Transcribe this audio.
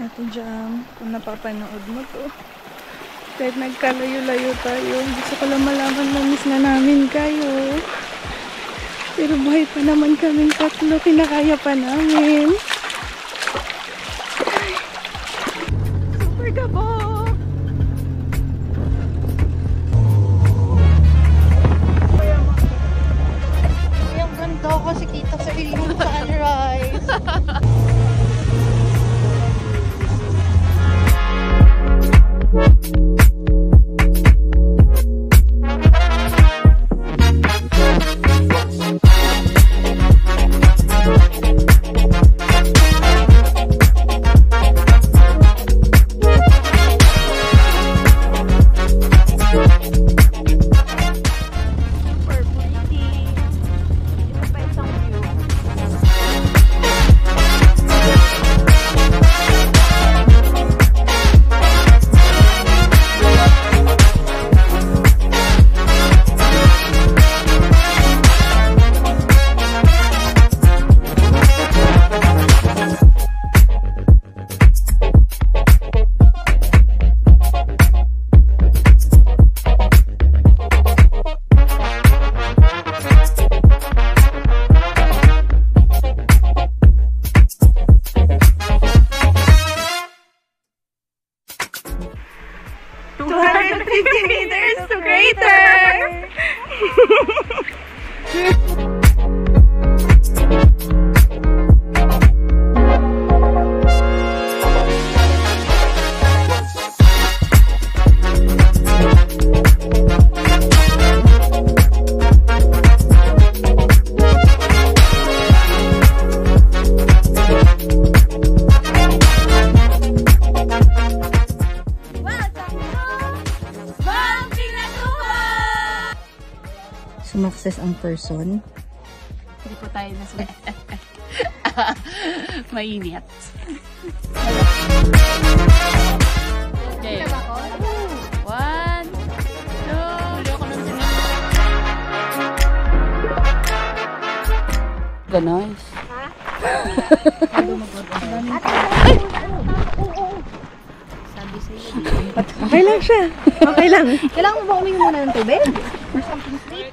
Ito Jam, kung napapanood mo to. Kahit nagkalayo-layo tayo, gusto ko lang malaman na miss na namin kayo. Pero buhay pa naman kaming tatlo, kinakaya pa namin. Ay. Super gabo! Ang ganda kasi kita sa ilong sunrise. Meters to greater! Sumakses ang person. Hindi po tayo nasa mainit. Okay. 1, 2. Nice. Ha? Sabi sa'yo. Okay lang siya. Okay lang. Kailangan mo ba umingi muna ng tubig? Or something sweet?